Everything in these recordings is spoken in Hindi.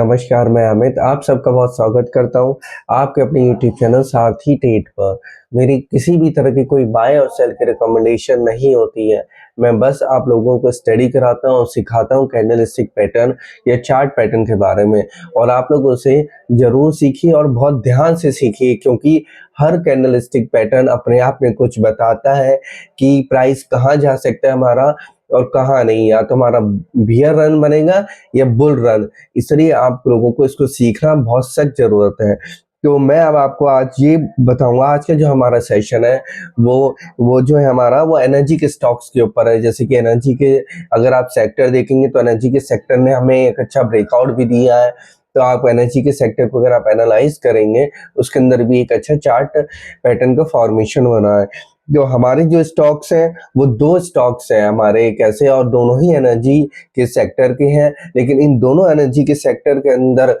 नमस्कार, मैं अमित आप सबका बहुत स्वागत करता हूँ आपके अपने यूट्यूब चैनल सारथी ट्रेड पर। मेरी किसी भी तरह की कोई बाय और सेल की रिकमेंडेशन नहीं होती है। मैं बस आप लोगों को स्टडी कराता हूँ और सिखाता हूँ कैंडलस्टिक पैटर्न या चार्ट पैटर्न के बारे में, और आप लोग उसे ज़रूर सीखिए और बहुत ध्यान से सीखिए, क्योंकि हर कैंडलस्टिक पैटर्न अपने आप में कुछ बताता है कि प्राइस कहाँ जा सकता है हमारा और कहाँ नहीं, या तो हमारा बियर रन बनेगा या बुल रन। इसलिए आप लोगों को इसको सीखना बहुत सख्त ज़रूरत है। तो मैं अब आपको आज ये बताऊँगा, आज का जो हमारा सेशन है वो जो है हमारा वो एनर्जी के स्टॉक्स के ऊपर है। जैसे कि एनर्जी के अगर आप सेक्टर देखेंगे तो एनर्जी के सेक्टर ने हमें एक अच्छा ब्रेकआउट भी दिया है। तो आप एनर्जी के सेक्टर को अगर आप एनालाइज़ करेंगे, उसके अंदर भी एक अच्छा चार्ट पैटर्न का फॉर्मेशन बना है। जो हमारे जो स्टॉक्स हैं वो 2 स्टॉक्स हैं हमारे एक ऐसे, और दोनों ही एनर्जी के सेक्टर के हैं, लेकिन इन दोनों एनर्जी के सेक्टर के अंदर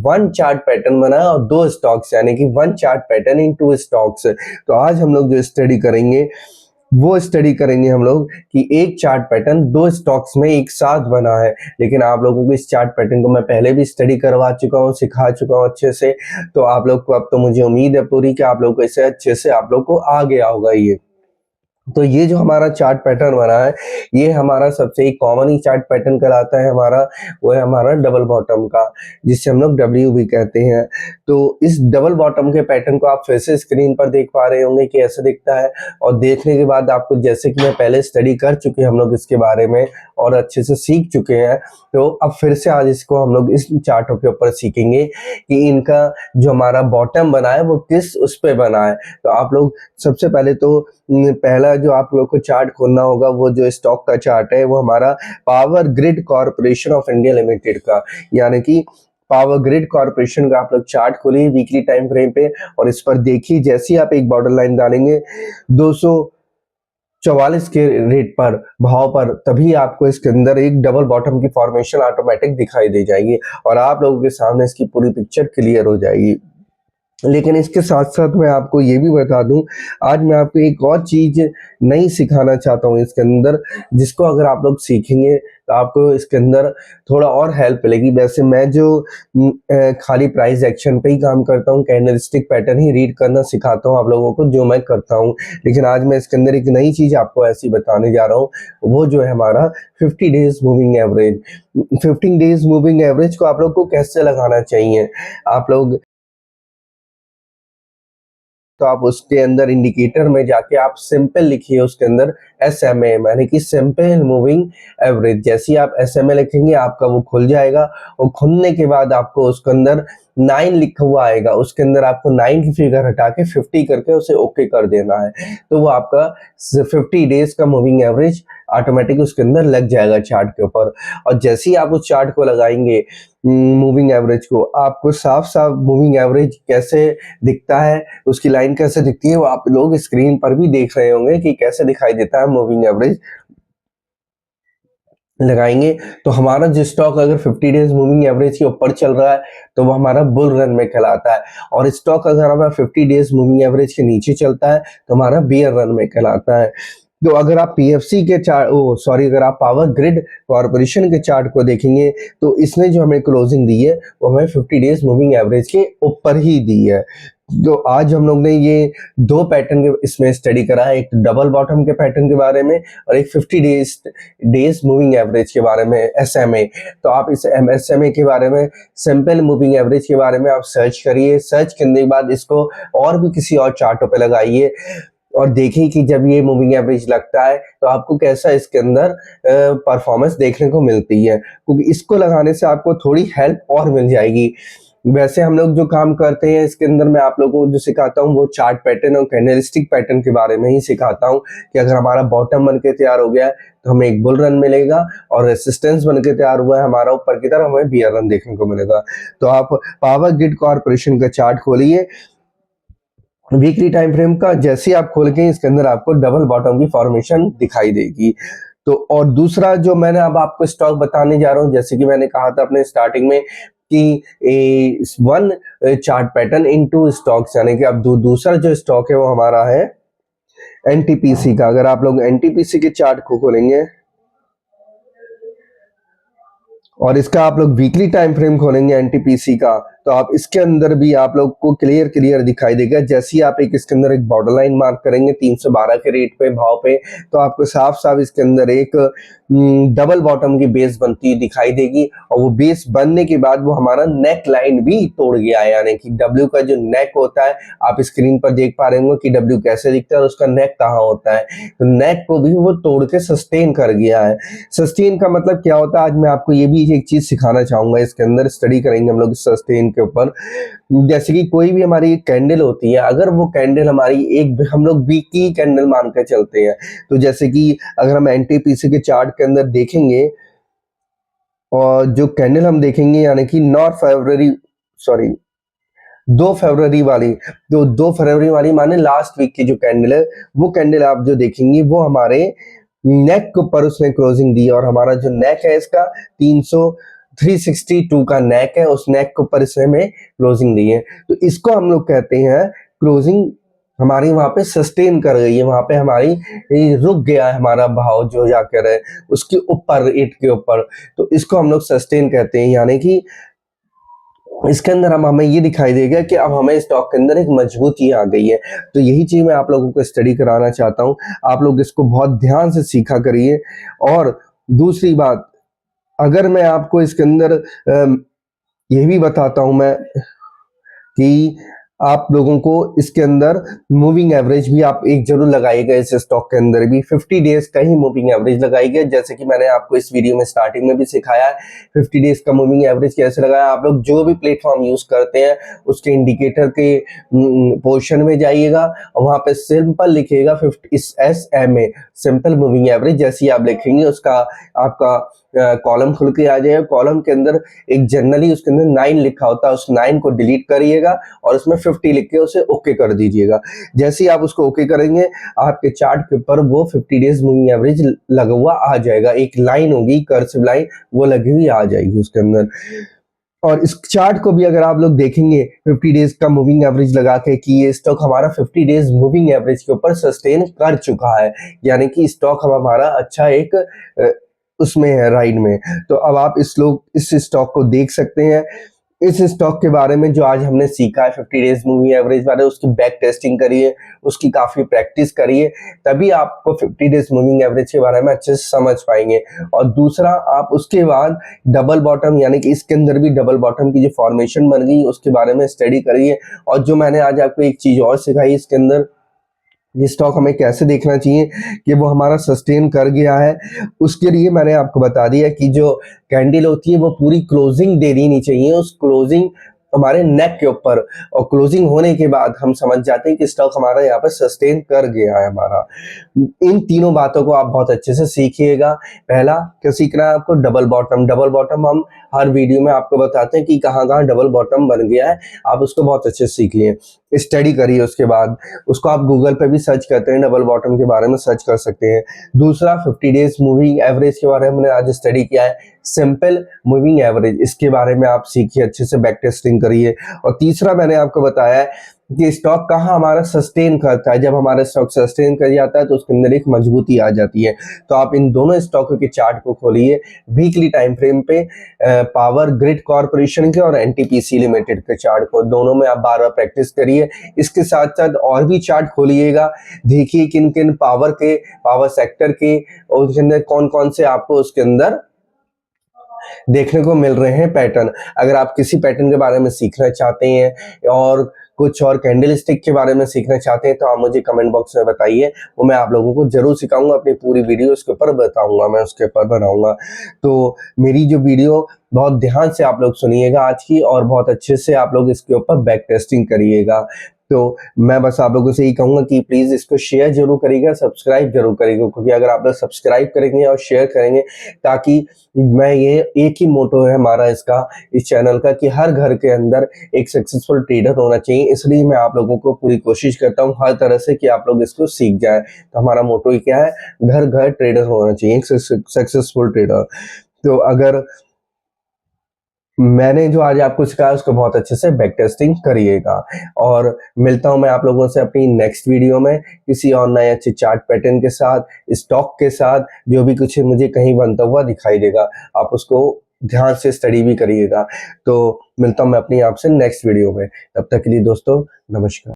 1 चार्ट पैटर्न बना है और 2 स्टॉक्स, यानी कि 1 चार्ट पैटर्न इन 2 स्टॉक्स। तो आज हम लोग जो स्टडी करेंगे वो स्टडी करेंगे हम लोग कि एक चार्ट पैटर्न 2 स्टॉक्स में एक साथ बना है। लेकिन आप लोगों को इस चार्ट पैटर्न को मैं पहले भी स्टडी करवा चुका हूँ, सिखा चुका हूँ अच्छे से। तो आप लोग को अब तो मुझे उम्मीद है पूरी कि आप लोग को इसे अच्छे से आप लोग को आ गया होगा ये। तो ये जो हमारा चार्ट पैटर्न बना है, ये हमारा सबसे एक कॉमन ही चार्ट पैटर्न कहलाता है हमारा, वो है हमारा डबल बॉटम का, जिसे हम लोग डब्ल्यू भी कहते हैं। तो इस डबल बॉटम के पैटर्न को आप फिर से स्क्रीन पर देख पा रहे होंगे कि ऐसा दिखता है, और देखने के बाद आपको, जैसे कि मैं पहले स्टडी कर चुके हैं हम लोग इसके बारे में और अच्छे से सीख चुके हैं, तो अब फिर से आज इसको हम लोग इस चार्टों के ऊपर सीखेंगे कि इनका जो हमारा बॉटम बना है वो किस उस पे बना है। तो आप लोग सबसे पहले तो पहला जो आप लोग को चार्ट खोलना होगा, वो जो स्टॉक का चार्ट है वो हमारा power grid corporation of India limited का, यानी कि पावर ग्रिड कॉर्पोरेशन का आप लोग चार्ट खोलिए वीकली टाइम फ्रेम पे, और इस पर देखिए जैसे ही आप एक बॉर्डर लाइन डालेंगे 244 के रेट पर भाव पर, तभी आपको इसके अंदर एक डबल बॉटम की फॉर्मेशन ऑटोमेटिक दिखाई दे जाएगी और आप लोगों के सामने इसकी पूरी पिक्चर क्लियर हो जाएगी। लेकिन इसके साथ साथ मैं आपको ये भी बता दूं, आज मैं आपको एक और चीज़ नई सिखाना चाहता हूँ इसके अंदर, जिसको अगर आप लोग सीखेंगे तो आपको इसके अंदर थोड़ा और हेल्प मिलेगी। वैसे मैं जो खाली प्राइस एक्शन पे ही काम करता हूँ, कैंडलस्टिक पैटर्न ही रीड करना सिखाता हूँ आप लोगों को, जो मैं करता हूँ। लेकिन आज मैं इसके अंदर एक नई चीज़ आपको ऐसी बताने जा रहा हूँ, वो जो है हमारा 50 days moving average. 15 days moving average को आप लोग को कैसे लगाना चाहिए, आप लोग तो आप उसके अंदर इंडिकेटर में जाके आप सिंपल लिखिए उसके अंदर SMA, यानी कि सिंपल मूविंग एवरेज। जैसे ही आप SMA लिखेंगे आपका वो खुल जाएगा, और खुलने के बाद आपको उसके अंदर 9 लिखा हुआ आएगा, उसके अंदर आपको 9 की फिगर हटा के 50 करके उसे ओके कर देना है। तो वो आपका 50 डेज का मूविंग एवरेज ऑटोमेटिक उसके अंदर लग जाएगा चार्ट के ऊपर। और जैसे ही आप उस चार्ट को लगाएंगे मूविंग एवरेज को, आपको साफ साफ मूविंग एवरेज कैसे दिखता है, उसकी लाइन कैसे दिखती है, वो आप लोग स्क्रीन पर भी देख रहे होंगे कि कैसे दिखाई देता है मूविंग एवरेज लगाएंगे। तो हमारा जो स्टॉक अगर 50 डेज मूविंग एवरेज के ऊपर चल रहा है तो वो हमारा बुल रन में कहलाता है, और स्टॉक अगर हमारा 50 डेज मूविंग एवरेज के नीचे चलता है तो हमारा बियर रन में कहलाता है। तो अगर आप PFC के अगर आप पावर ग्रिड कॉर्पोरेशन के चार्ट को देखेंगे तो इसने जो हमें क्लोजिंग दी है वो हमें 50 डेज मूविंग एवरेज के ऊपर ही दी है। तो आज हम लोग ने ये 2 पैटर्न के इसमें स्टडी करा है, एक डबल बॉटम के पैटर्न के बारे में और एक 50 डेज मूविंग एवरेज के बारे में, SMA। तो आप इस SMA के बारे में, सिंपल मूविंग एवरेज के बारे में आप सर्च करिए, सर्च करने के बाद इसको और भी किसी और चार्टों पे लगाइए और देखिए कि जब ये मूविंग एवरेज लगता है तो आपको कैसा इसके अंदर परफॉर्मेंस देखने को मिलती है, क्योंकि इसको लगाने से आपको थोड़ी हेल्प और मिल जाएगी। वैसे हम लोग जो काम करते हैं इसके अंदर मैं आप लोगों को जो सिखाता हूँ वो चार्ट पैटर्न और कैंडलस्टिक पैटर्न के बारे में ही सिखाता हूँ, कि अगर हमारा बॉटम बन के तैयार हो गया है तो हमें एक बुल रन मिलेगा, और रेसिस्टेंस बन के तैयार हुआ है हमारा ऊपर की तरफ, हमें बियर रन देखने को मिलेगा। तो आप पावर ग्रिड कॉर्पोरेशन का चार्ट खोलिए वीकली टाइम फ्रेम का, जैसे ही आप खोल के इसके अंदर आपको डबल बॉटम की फॉर्मेशन दिखाई देगी। तो और दूसरा जो मैंने अब आपको स्टॉक बताने जा रहा हूँ, जैसे कि मैंने कहा था अपने स्टार्टिंग में कि 1 चार्ट पैटर्न इन 2 स्टॉक्स, यानी कि अब दूसरा जो स्टॉक है वो हमारा है NTPC का। अगर आप लोग NTPC के चार्ट को खोलेंगे और इसका आप लोग वीकली टाइम फ्रेम खोलेंगे एनटीपीसी का, तो आप इसके अंदर भी आप लोग को क्लियर दिखाई देगा। जैसे ही आप इसके अंदर एक बॉर्डर लाइन मार्क करेंगे 312 के रेट पे भाव पे, तो आपको साफ साफ इसके अंदर एक डबल बॉटम की बेस बनती दिखाई देगी। और वो बेस बनने के बाद वो हमारा नेक लाइन भी तोड़ गया है, यानी कि डब्ल्यू का जो नेक होता है, आप स्क्रीन पर देख पा रहे होंगे कि डब्ल्यू कैसे दिखता है और उसका नेक कहाँ होता है, तो नेक को भी वो तोड़ के सस्टेन कर गया है। सस्टेन का मतलब क्या होता है, आज मैं आपको ये भी एक चीज सिखाना चाहूंगा। इसके अंदर स्टडी करेंगे हम लोग सस्टेन के ऊपर। जैसे कि कोई भी हमारी एक कैंडल होती है, अगर वो कैंडल हमारी एक हम लोग वीक की कैंडल मान के चलते हैं, तो जैसे कि अगर हम एनटीपीसी के चार्ट के अंदर देखेंगे और जो कैंडल हम देखेंगे, यानी कि 2 फरवरी वाली, तो 2 फरवरी वाली माने लास्ट वीक की जो कैंडल है, वो कैंडल आप जो देखेंगे वो हमारे नेक के ऊपर उसने क्लोजिंग दी है। और हमारा जो नेक है इसका 362 का नेक है, उस नेक के ऊपर इसने हमें क्लोजिंग दी है। तो इसको हम लोग कहते हैं क्लोजिंग हमारी वहां पे सस्टेन कर गई है, वहां पे हमारी रुक गया है हमारा भाव जो जाकर है उसके ऊपर, रेट के ऊपर, तो इसको हम लोग सस्टेन कहते हैं। यानी कि इसके अंदर हम हमें ये दिखाई देगा कि अब हमें स्टॉक के अंदर एक मजबूती आ गई है। तो यही चीज मैं आप लोगों को स्टडी कराना चाहता हूँ, आप लोग इसको बहुत ध्यान से सीखा करिए। और दूसरी बात, अगर मैं आपको इसके अंदर ये भी बताता हूं मैं कि आप लोगों को इसके अंदर मूविंग एवरेज भी आप एक जरूर लगाइएगा। इस स्टॉक के अंदर भी 50 डेज का ही मूविंग एवरेज लगाइएगा, जैसे कि मैंने आपको इस वीडियो में स्टार्टिंग में भी सिखाया है 50 डेज का मूविंग एवरेज कैसे लगाया। आप लोग जो भी प्लेटफॉर्म यूज करते हैं उसके इंडिकेटर के पोर्शन में जाइएगा और वहां पे सिंपल लिखिएगा 50 SMA सिंपल मूविंग एवरेज। जैसे ही आप लिखेंगे उसका आपका कॉलम खुल के आ जाएगा। कॉलम के अंदर एक जनरली उसके अंदर 9 लिखा होता है, उस 9 को डिलीट करिएगा और उसमें 50 लिख के उसे ओके कर दीजिएगा। जैसे ही आप उसको ओके करेंगे, आपके चार्ट के ऊपर वो 50 डेज मूविंग एवरेज लगा हुआ आ जाएगा। एक लाइन होगी, कर्सिव लाइन, वो लगी हुई आ जाएगी उसके अंदर। और इस चार्ट को भी अगर आप लोग देखेंगे 50 डेज का मूविंग एवरेज लगा के कि ये स्टॉक हमारा 50 डेज मूविंग एवरेज के ऊपर सस्टेन कर चुका है, यानी कि स्टॉक हमारा अच्छा एक उसमें है, राइड में। तो अब आप इस स्टॉक को देख सकते हैं। इस स्टॉक के बारे में जो आज हमने सीखा है 50 डेज मूविंग एवरेज बारे, उसकी बैक टेस्टिंग करिए, उसकी काफी प्रैक्टिस करिए, तभी आपको 50 डेज मूविंग एवरेज के बारे में अच्छे से समझ पाएंगे। और दूसरा, आप उसके बाद डबल बॉटम, यानी कि इसके अंदर भी डबल बॉटम की जो फॉर्मेशन बन गई उसके बारे में स्टडी करिए। और जो मैंने आज आपको एक चीज और सिखाई, इसके अंदर ये स्टॉक हमें कैसे देखना चाहिए कि वो हमारा सस्टेन कर गया है, उसके लिए मैंने आपको बता दिया कि जो कैंडल होती है वो पूरी क्लोजिंग दे देनी चाहिए, उस क्लोजिंग हमारे नेक के ऊपर, और क्लोजिंग होने के बाद हम समझ जाते हैं कि स्टॉक हमारा यहाँ पर सस्टेन कर गया है हमारा। इन तीनों बातों को आप बहुत अच्छे से सीखिएगा। पहला क्या सीखना है आपको, डबल बॉटम। डबल बॉटम हम हर वीडियो में आपको बताते हैं कि कहाँ कहाँ डबल बॉटम बन गया है, आप उसको बहुत अच्छे से सीख लिए, स्टडी करिए। उसके बाद उसको आप गूगल पे भी सर्च करते हैं, डबल बॉटम के बारे में सर्च कर सकते हैं। दूसरा, 50 डेज मूविंग एवरेज के बारे में हमने आज स्टडी किया है, सिंपल मूविंग एवरेज, इसके बारे में आप सीखिए, अच्छे से बैक टेस्टिंग करिए। और तीसरा मैंने आपको बताया है कि स्टॉक कहाँ हमारा सस्टेन करता है, जब हमारा स्टॉक सस्टेन कर जाता है तो उसके अंदर एक मजबूती आ जाती है। तो आप इन दोनों स्टॉकों के चार्ट को खोलिए वीकली टाइम फ्रेम पे, पावर ग्रिड कॉर्पोरेशन के और एनटीपीसी लिमिटेड के चार्ट को, दोनों में आप बार बार प्रैक्टिस करिए। इसके साथ साथ और भी चार्ट खोलिएगा, देखिए किन किन पावर सेक्टर के और उसके अंदर कौन कौन से आपको उसके अंदर देखने को मिल रहे हैं पैटर्न। अगर आप किसी पैटर्न के बारे में सीखना चाहते हैं और कुछ और कैंडल स्टिक के बारे में सीखना चाहते हैं तो आप मुझे कमेंट बॉक्स में बताइए, वो मैं आप लोगों को जरूर सिखाऊंगा, अपनी पूरी वीडियो उसके ऊपर बताऊंगा, मैं उसके ऊपर बनाऊंगा। तो मेरी जो वीडियो बहुत ध्यान से आप लोग सुनिएगा आज की, और बहुत अच्छे से आप लोग इसके ऊपर बैक टेस्टिंग करिएगा। तो मैं बस आप लोगों से यही कहूंगा कि प्लीज इसको शेयर जरूर करिएगा, सब्सक्राइब जरूर करिएगा, क्योंकि अगर आप लोग सब्सक्राइब करेंगे और शेयर करेंगे, ताकि मैं ये एक ही मोटो है हमारा इसका, इस चैनल का, कि हर घर के अंदर एक सक्सेसफुल ट्रेडर होना चाहिए। इसलिए मैं आप लोगों को पूरी कोशिश करता हूँ हर तरह से कि आप लोग इसको सीख जाए। तो हमारा मोटो ही क्या है, घर घर ट्रेडर होना चाहिए, सक्सेसफुल ट्रेडर। तो अगर मैंने जो आज आपको सिखाया उसको बहुत अच्छे से बैक टेस्टिंग करिएगा। और मिलता हूं मैं आप लोगों से अपनी नेक्स्ट वीडियो में किसी और नए अच्छे चार्ट पैटर्न के साथ, स्टॉक के साथ, जो भी कुछ मुझे कहीं बनता हुआ दिखाई देगा, आप उसको ध्यान से स्टडी भी करिएगा। तो मिलता हूँ मैं अपनी आपसे नेक्स्ट वीडियो में, तब तक के लिए दोस्तों नमस्कार।